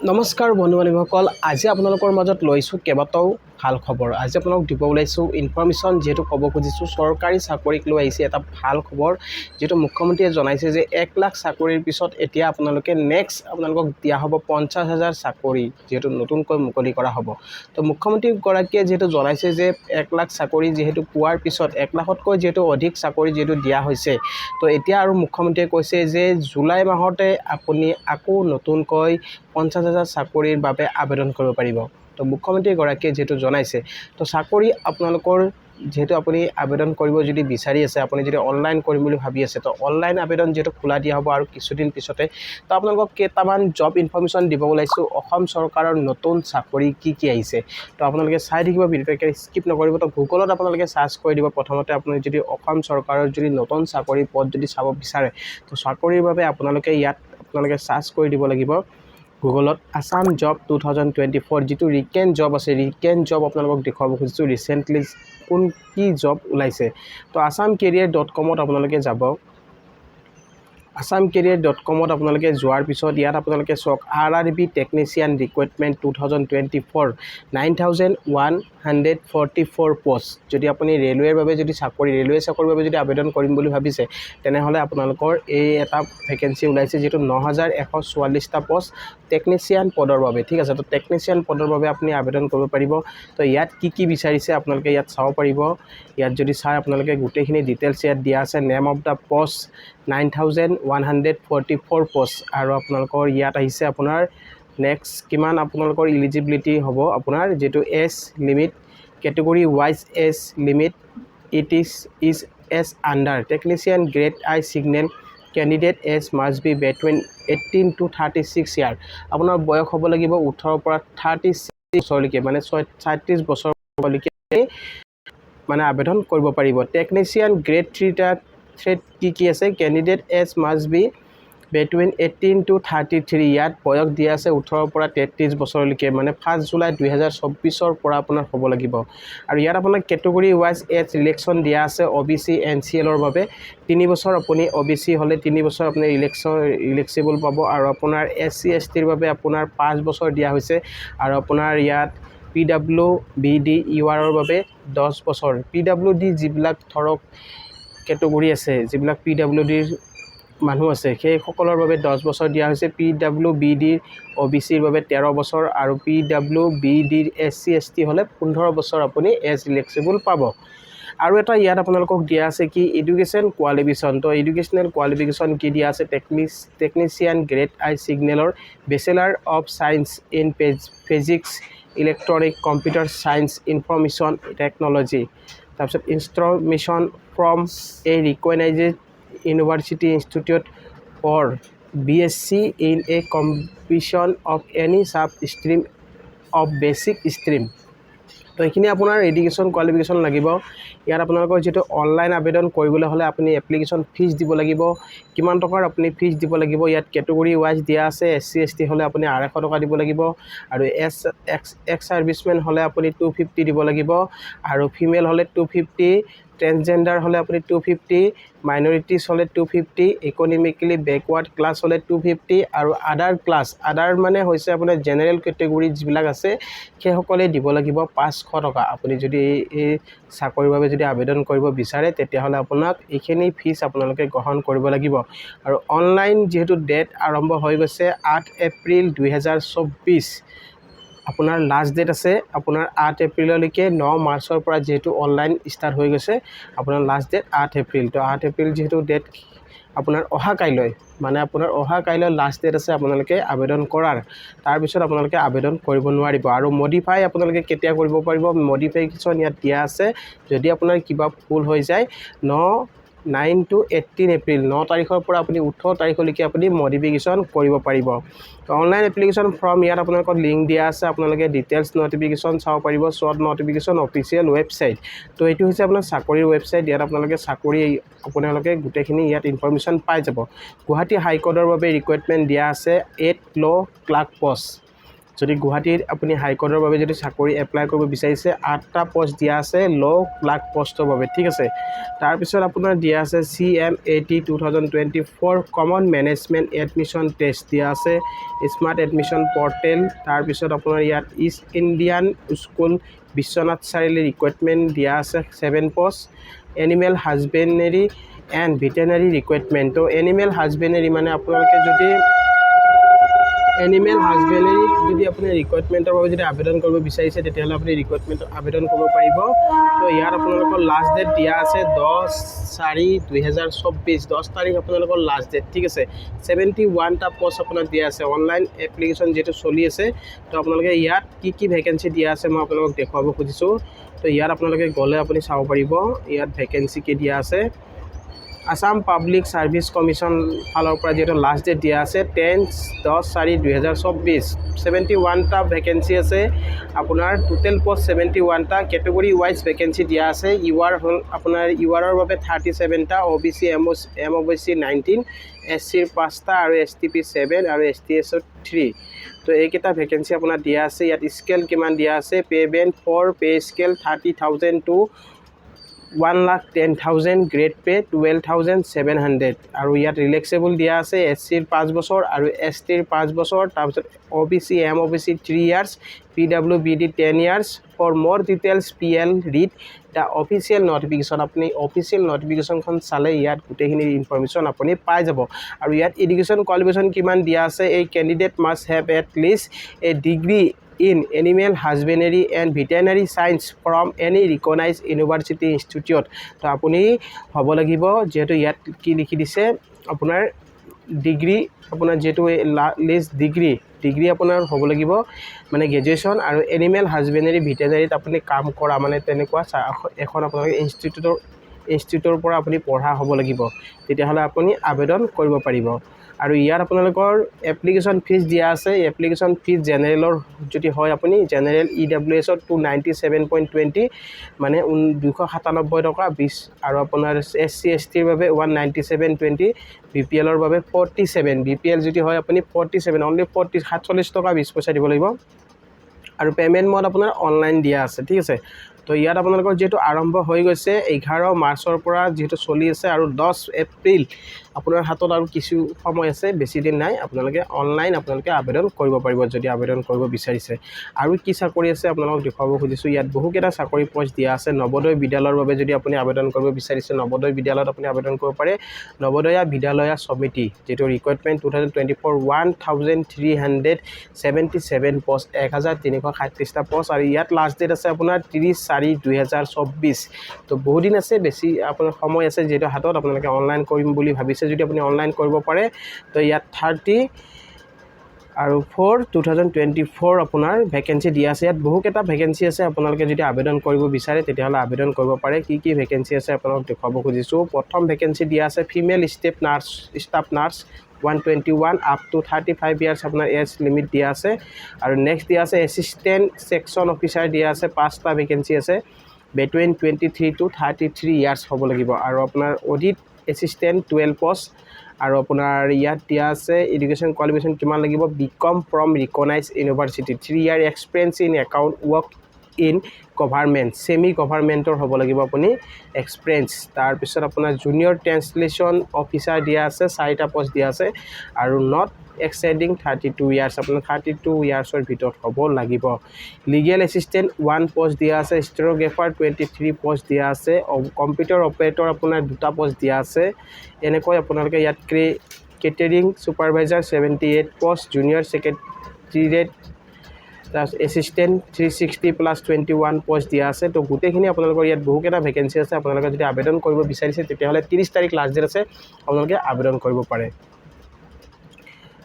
নমস্কাৰ বন্ধু বান্ধৱীসকল, আজি আপোনালোকৰ মাজত লৈছোঁ কেইবাটাও ভাল খবৰ। আজি আপোনালোক দিব ওলাইছোঁ ইনফৰমেশ্যন, যিহেতু ক'ব খুজিছোঁ চৰকাৰী চাকৰিক লৈ আহিছে এটা ভাল খবৰ। যিহেতু মুখ্যমন্ত্ৰীয়ে জনাইছে যে 1 লাখ চাকৰিৰ পিছত এতিয়া আপোনালোকে আপোনালোকক দিয়া হ'ব 50,000 চাকৰি, যিহেতু নতুনকৈ মুকলি কৰা হ'ব। তো মুখ্যমন্ত্ৰীগৰাকীয়ে যিহেতু জনাইছে যে 1 লাখ চাকৰি যিহেতু পোৱাৰ পিছত 1 লাখতকৈ যিহেতু অধিক চাকৰি যিহেতু দিয়া হৈছে, তো এতিয়া আৰু মুখ্যমন্ত্ৰীয়ে কৈছে যে জুলাই মাহতে আপুনি আকৌ নতুনকৈ 50,000 চাকৰিৰ বাবে আবেদন কৰিব পাৰিব। তো মুখ্যমন্ত্ৰীগৰাকীয়ে যিহেতু জনাইছে, তো চাকৰি আপোনালোকৰ যিহেতু আপুনি আবেদন কৰিব যদি বিচাৰি আছে, আপুনি যদি অনলাইন কৰিম বুলি ভাবি আছে, তো অনলাইন আবেদন যিহেতু খোলা দিয়া হ'ব আৰু কিছুদিন পিছতে। তো আপোনালোকক কেইটামান জব ইনফৰমেশ্যন দিব ওলাইছোঁ, অসম চৰকাৰৰ নতুন চাকৰি কি আহিছে। তো আপোনালোকে চাই থাকিব, ভিডিঅ'টো স্কিপ নকৰিব। তো গুগলত আপোনালোকে চাৰ্চ কৰি দিব। প্ৰথমতে আপুনি যদি অসম চৰকাৰৰ যদি নতুন চাকৰি পদ যদি চাব বিচাৰে, তো চাকৰিৰ বাবে আপোনালোকে ইয়াত চাৰ্চ কৰি দিব লাগিব গুগলত আছাম জব 2024, যিটো ৰিকেণ্ট জব আছে। ৰিকেণ্ট জব আপোনালোকক দেখুৱাব খুজিছোঁ ৰিচেণ্টলি কি জব ওলাইছে। তো assamcareer.com আপোনালোকে যাব। assamcareer.com আপোনালোকে যোৱাৰ পিছত ইয়াত আপোনালোকে চাওক RRB টেকনিচিয়ান ৰিক্ৰুইটমেণ্ট 2024 9,144 পোষ্ট। যদি আপুনি ৰেলৱেৰ বাবে যদি ৰেলৱে চাকৰিৰ বাবে যদি আবেদন কৰিম বুলি ভাবিছে, তেনেহ'লে আপোনালোকৰ এই এটা ভেকেঞ্চি ওলাইছে, যিটো 9,144টা পোষ্ট টেকনিচিয়ান পদৰ বাবে। ঠিক আছে, তো টেকনিচিয়ান পদৰ বাবে আপুনি আবেদন কৰিব পাৰিব। তো ইয়াত কি বিচাৰিছে আপোনালোকে ইয়াত চাব পাৰিব। ইয়াত যদি চাই আপোনালোকে গোটেইখিনি ডিটেইলছ ইয়াত দিয়া আছে। Name of the post 9,144 post. আৰু আপোনালোকৰ ইয়াত আহিছে আপোনাৰ নেক্সট কিমান আপোনালোকৰ ইলিজিবিলিটি হ'ব, আপোনাৰ যিটো age limit, category wise age limit it is as under technician grade I signal candidate age must be between 18 to 36 year. আপোনাৰ বয়স হ'ব লাগিব 18 পৰা 36 বছৰলৈকে, মানে 36 বছৰলৈকে মানে আবেদন কৰিব পাৰিব। টেকনিচিয়ান গ্ৰেড 3 কি আছে, candidate age must be between 18 to 33। ইয়াত বয়স দিয়া আছে 18 পৰা 33 বছৰলৈকে, মানে 1 জুলাই 2024 পৰা আপোনাৰ হ'ব লাগিব। আৰু ইয়াত আপোনাৰ কেটেগৰী ৱাইজ এজ ৰিলেকশ্যন দিয়া আছে। OBC NCLৰ বাবে 3 বছৰ, আপুনি OBC হ'লে 3 বছৰ আপুনি ইলেক্সিবল পাব। আৰু আপোনাৰ SC STৰ বাবে আপোনাৰ 5 বছৰ দিয়া হৈছে। আৰু আপোনাৰ ইয়াত PWBD URৰ বাবে 10 বছৰ। PWD যিবিলাক ধৰক কেটেগৰী আছে, যিবিলাক PWDৰ মানুহ আছে, সেইসকলৰ বাবে 10 বছৰ দিয়া হৈছে। PWBDৰ OBCৰ বাবে 13 বছৰ আৰু PWBDৰ SC ST হ'লে 15 বছৰ আপুনি এজ ইলেক্সিবল পাব। আৰু এটা ইয়াত আপোনালোকক দিয়া আছে কি এডুকেশ্যন কোৱালিফিকেশ্যন। তো এডুকেশ্যনেল কোৱালিফিকেশ্যন কি দিয়া আছে, টেকনিচিয়ান গ্ৰেড আই চিগনেলৰ bachelor of science in physics, electronic, computer science, information technology. তাৰপিছত instrumentation from a recognised university institute for BSc in a combination of any sub stream of basic stream. তো এইখিনি আপোনাৰ education qualification লাগিব। ইয়াত আপোনালোকৰ যিটো online আবেদন কৰিবলৈ হ'লে আপুনি এপ্লিকেশ্যন ফিজ দিব লাগিব। কিমান টকাৰ আপুনি ফিজ দিব লাগিব, ইয়াত কেটেগৰী ৱাইজ দিয়া আছে। SC ST হ'লে আপুনি 250 টকা দিব লাগিব। আৰু এক্স ছাৰ্ভিচমেন হ'লে আপুনি 250 দিব লাগিব। আৰু ফিমেল হ'লে 250, ট্ৰেন্সজেণ্ডাৰ হ'লে আপুনি 250, মাইনৰিটিছ হ'লে 250, ইকনমিকেলি বেকৱাৰ্ড ক্লাছ হ'লে 250, আৰু আদাৰ ক্লাছ, আদাৰ মানে হৈছে আপোনাৰ জেনেৰেল কেটেগৰী যিবিলাক আছে, সেইসকলে দিব লাগিব 500 টকা। আপুনি যদি এই চাকৰিৰ বাবে যদি আবেদন কৰিব বিচাৰে, তেতিয়াহ'লে আপোনাক এইখিনি ফিজ আপোনালোকে গ্ৰহণ কৰিব লাগিব। আৰু অনলাইন যিহেতু ডেট আৰম্ভ হৈ গৈছে 8 এপ্ৰিল 2024, আপোনাৰ লাষ্ট ডেট আছে আপোনাৰ 8 এপ্ৰিললৈকে। 9 মাৰ্চৰ পৰা যিহেতু অনলাইন ষ্টাৰ্ট হৈ গৈছে, আপোনাৰ লাষ্ট ডেট 8 এপ্ৰিল। তো 8 এপ্ৰিল যিহেতু ডেট আপোনাৰ অহাকাইলৈ, মানে আপোনাৰ অহাকাইলৈ লাষ্ট ডেট আছে আপোনালোকে আবেদন কৰাৰ। তাৰপিছত আপোনালোকে আবেদন কৰিব নোৱাৰিব। আৰু মডিফাই আপোনালোকে কেতিয়া কৰিব পাৰিব, মডিফিকেশ্যন ইয়াত দিয়া আছে। যদি আপোনাৰ কিবা ভুল হৈ যায় 9 to 18 এপ্ৰিল, 9 তাৰিখৰ পৰা আপুনি 18 তাৰিখলৈকে আপুনি মডিফিকেশ্যন কৰিব পাৰিব। তো অনলাইন এপ্লিকেশ্যন ফৰ্ম ইয়াত আপোনালোকৰ লিংক দিয়া আছে। আপোনালোকে ডিটেইলছ নটিফিকেশ্যন চাব পাৰিব, শ্বৰ্ট নটিফিকেশ্যন অফিচিয়েল ৱেবছাইট। তো এইটো হৈছে আপোনাৰ চাকৰিৰ ৱেবছাইট। ইয়াত আপোনালোকে গোটেইখিনি ইয়াত ইনফৰমেশ্যন পাই যাব। গুৱাহাটী হাইকোৰ্টৰ বাবে ৰিক্ৰুইটমেণ্ট দিয়া আছে 8 ল' ক্লাৰ্ক পোষ্ট। যদি গুৱাহাটীৰ আপুনি হাইকোৰ্টৰ বাবে যদি চাকৰি এপ্লাই কৰিব বিচাৰিছে 8টা পোষ্ট দিয়া আছে ল' ক্লাৰ্ক পোষ্টৰ বাবে ঠিক আছে তাৰপিছত আপোনাৰ দিয়া আছে CMAT 2024 common management admission test দিয়া আছে স্মাৰ্ট এডমিশ্যন পৰ্টেল তাৰপিছত আপোনাৰ ইয়াত east Indian school Biswanath Chariali recruitment দিয়া আছে 7 post animal husbandry and veterinary recruitment তো এনিমেল হাজবেণ্ডেৰী মানে আপোনালোকে যদি এনিমেল হাজবেণ্ডেৰীত যদি আপুনি ৰিক্ৰুইটমেণ্টৰ বাবে যদি আবেদন কৰিব বিচাৰিছে তেতিয়াহ'লে আপুনি ৰিক্ৰুইটমেণ্টত আবেদন কৰিব পাৰিব তো ইয়াত আপোনালোকৰ লাষ্ট ডেট দিয়া আছে 10/4/2024 10 তাৰিখ আপোনালোকৰ লাষ্ট ডেট ঠিক আছে 71টা পোষ্ট আপোনাক দিয়া আছে অনলাইন এপ্লিকেশ্যন যেটো চলি আছে তো আপোনালোকে ইয়াত কি ভেকেন্সি দিয়া আছে মই আপোনালোকক দেখুৱাব খুজিছোঁ তো ইয়াত আপোনালোকে গ'লে আপুনি চাব পাৰিব ইয়াত ভেকেন্সি কি দিয়া আছে আসাম পাব্লিক সাৰ্ভিস কমিশন ফালৰ পৰা যেটো লাষ্ট ডেট দিয়া আছে 10/4/2024 71টা ভেকেন্সি আছে আপোনাৰ টোটেল পোষ্ট 71টা ক্যাটেগৰি ওয়াইজ ভেকেন্সি দিয়া আছে ইউআৰ হল আপোনাৰ ইউআৰৰ বাবে 37টা OBC MOBC 19 SCৰ 5টা আৰু STP 7 আৰু STS 3 তো এইকেইটা ভেকেন্সি আপোনাৰ দিয়া আছে ইয়াত স্কেল কিমান দিয়া আছে pay band for pay scale 30,000 to 1,10,000 grade pay 12,700 আৰু ইয়াত ৰিলেক্সেবল দিয়া আছে SCৰ 5 বছৰ আৰু STৰ 5 বছৰ তাৰপিছত OBC MOBC 3 years PWBD 10 years for more details PL read the official notification আপুনি অফিচিয়েল নটিফিকেশ্যনখন চালে ইয়াত গোটেইখিনি ইনফৰমেশ্যন আপুনি পাই যাব আৰু ইয়াত এডুকেশ্যন কোৱালিফিকেশ্যন কিমান দিয়া আছে এই candidate must have at list A degree in animal husbandry and veterinary science from any recognized university institute তো আপুনি হ'ব লাগিব যেটো ইয়াত কি লিখি দিছে আপোনাৰ ডিগ্ৰী আপোনাৰ যেটো লিষ্ট ডিগ্ৰী আপোনাৰ হ'ব লাগিব মানে গ্ৰেজুৱেশ্যন আৰু এনিমেল হাজবেণ্ডাৰী ভেটেনাৰীত আপুনি কাম কৰা মানে তেনেকুৱা এখন আপোনালোকে ইনষ্টিটিউটৰ পৰা আপুনি পঢ়া হ'ব লাগিব তেতিয়াহ'লে আপুনি আবেদন কৰিব পাৰিব আৰু ইয়াত আপোনালোকৰ এপ্লিকেশ্যন ফিজ দিয়া আছে এপ্লিকেশ্যন ফিজ জেনেৰেলৰ যদি হয় আপুনি জেনেৰেল EWS 297.20 মানে 297 টকা 20 আৰু আপোনাৰ SC STৰ বাবে 197.20 BPLৰ বাবে 47 BPL যদি হয় আপুনি 47 অনলি 47 টকা 20 পইচা দিব লাগিব আৰু পেমেন্ট মোড আপোনাৰ অনলাইন দিয়া আছে ঠিক আছে তো ইয়াত আপোনালোকৰ যেটো আৰম্ভ হৈ গৈছে 11 মাৰ্চৰ পৰা যেটো চলি আছে আৰু 10 এপ্ৰিল আপোনাৰ হাতত আৰু কিছু সময় আছে বেছি দিন নাই আপোনালোকে অনলাইন আপোনালোকে আবেদন কৰিব পাৰিব যদি আবেদন কৰিব বিচাৰিছে আৰু কি চাকৰি আছে আপোনালোকক দেখুৱাব খুজিছোঁ ইয়াত বহুকেইটা চাকৰি পোষ্ট দিয়া আছে নৱোদয় বিদ্যালয়ৰ বাবে যদি আপুনি আবেদন কৰিব বিচাৰিছে নৱোদয় বিদ্যালয়ত আপুনি আবেদন কৰিব পাৰে নৱোদয়া বিদ্যালয় সমিতি যেটো ৰিক্ৰুইটমেণ্ট 2024 1377 পোষ্ট 1337টা পোষ্ট আৰু ইয়াত লাষ্ট ডেট আছে আপোনাৰ 30/4/2024 তো বহুত দিন আছে বেছি আপোনাৰ সময় আছে যেটো হাতত আপোনালোকে অনলাইন কৰিম বুলি ভাবিছে যদি আপুনি অনলাইন কৰিব পাৰে তো ইয়াত 30 আৰু 4/2024 আপোনাৰ ভেকেন্সি দিয়া আছে ইয়াত বহুকেইটা ভেকেন্সি আছে আপোনালোকে যদি আবেদন কৰিব বিচাৰে তেতিয়াহ'লে আবেদন কৰিব পাৰে কি ভেকেন্সি আছে আপোনালোকক দেখুৱাব খুজিছোঁ প্ৰথম ভেকেন্সি দিয়া আছে female staff nurse 121 up to 35 years আপোনাৰ এজ লিমিট দিয়া আছে আৰু নেক্সট দিয়া আছে এছিষ্টেণ্ট ছেকশ্যন অফিচাৰ দিয়া আছে 5টা ভেকেন্সি আছে between 23 to 33 ইয়াৰ্ছ হ'ব লাগিব আৰু আপোনাৰ অডিট এছিষ্টেণ্ট 12 পোষ্ট আৰু আপোনাৰ ইয়াত দিয়া আছে এডুকেশ্যন কোৱালিফিকেশ্যন কিমান লাগিব BCom from recognised university 3 year experience in account work in government semi গভাৰ্ণমেণ্টৰ হ'ব লাগিব আপুনি এক্সপিৰিয়েঞ্চ তাৰপিছত আপোনাৰ জুনিয়ৰ ট্ৰান্সলেশ্যন অফিচাৰ দিয়া আছে 4টা পোষ্ট দিয়া আছে আৰু নট এক্সেডিং 32 ইয়াৰ্ছ আপোনাৰ 32 ইয়াৰ্ছৰ ভিতৰত হ'ব লাগিব লিগেল এছিষ্টেণ্ট 1 পোষ্ট দিয়া আছে ষ্টেনোগ্ৰাফাৰ 23 পোষ্ট দিয়া আছে কম্পিউটাৰ অপাৰেটৰ আপোনাৰ 2টা পোষ্ট দিয়া আছে এনেকৈ আপোনালোকে ইয়াত catering supervisor 78 post junior secretariat assistant 360+21 post দিয়া আছে তো গোটেইখিনি আপোনালোকৰ ইয়াত বহুকেইটা ভেকেন্সি আছে আপোনালোকে যদি আবেদন কৰিব বিচাৰিছে তেতিয়াহ'লে 30 তাৰিখ লাষ্ট ডেট আছে আপোনালোকে আবেদন কৰিব পাৰে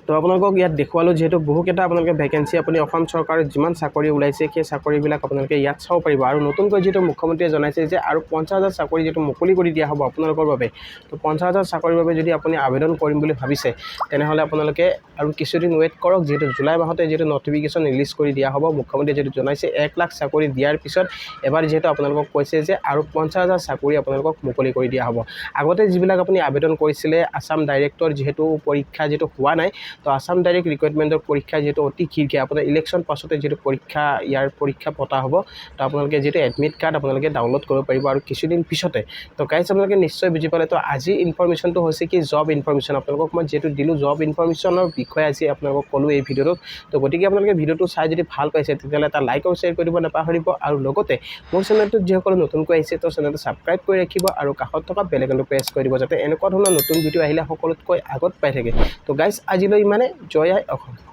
তো আপোনালোকক ইয়াত দেখুৱালোঁ যেহেতু বহুকেইটা আপোনালোকে ভেকেন্সি আপুনি অসম চৰকাৰৰ যিমান চাকৰি ওলাইছে সেই চাকৰিবিলাক আপোনালোকে ইয়াত চাব পাৰিব আৰু নতুনকৈ যেটো মুখ্যমন্ত্ৰীয়ে জনাইছে যে আৰু 50,000 চাকৰি যেটো মুকলি কৰি দিয়া হ'ব আপোনালোকৰ বাবে তো 50,000 চাকৰিৰ বাবে যদি আপুনি আবেদন কৰিম বুলি ভাবিছে তেনেহ'লে আপোনালোকে আৰু কিছুদিন ৱেট কৰক যেটো জুলাই মাহতে যেটো নটিফিকেশ্যন ৰিলিজ কৰি দিয়া হ'ব মুখ্যমন্ত্ৰীয়ে যেটো জনাইছে 1 লাখ চাকৰি দিয়াৰ পিছত এবাৰ যেটো আপোনালোকক কৈছে যে আৰু 50,000 চাকৰি আপোনালোকক মুকলি কৰি দিয়া হ'ব আগতে যিবিলাক আপুনি আবেদন কৰিছিলে আসাম ডাইৰেক্টৰ যেহেতু পৰীক্ষা যেটো হোৱা নাই তো আসাম ডাইৰেক্ট ৰিক্ৰুইটমেণ্টৰ পৰীক্ষা যিহেতু অতি শীঘ্ৰে আপোনাৰ ইলেকশ্যন পাছতে যিহেতু ইয়াৰ পৰীক্ষা পতা হ'ব তো আপোনালোকে যিহেতু এডমিট কাৰ্ড আপোনালোকে ডাউনলোড কৰিব পাৰিব আৰু কিছুদিন পিছতে তো গাইজ আপোনালোকে নিশ্চয় বুজি পালে তো আজি ইনফৰমেশ্যনটো হৈছে কি জব ইনফৰমেশ্যন আপোনালোকক মই যিহেতু দিলোঁ জব ইনফৰমেশ্যনৰ বিষয়ে আজি আপোনালোকক ক'লোঁ এই ভিডিঅ'টোত তো গতিকে আপোনালোকে ভিডিঅ'টো চাই যদি ভাল পাইছে তেতিয়াহ'লে এটা লাইক আৰু শ্বেয়াৰ কৰি দিব নাপাহৰিব আৰু লগতে মোৰ চেনেলটোত যিসকলে নতুনকৈ আহিছে তো চেনেলটো ছাবস্ক্ৰাইব কৰি ৰাখিব আৰু কাষত থকা বেল আইকনটো প্ৰেছ কৰি দিব যাতে এনেকুৱা ধৰণৰ নতুন ভিডিঅ' আহিলে সকলোতকৈ আগত পাই থাকে তো গাইজ আজিলৈ ইমানে জয় আই অসম।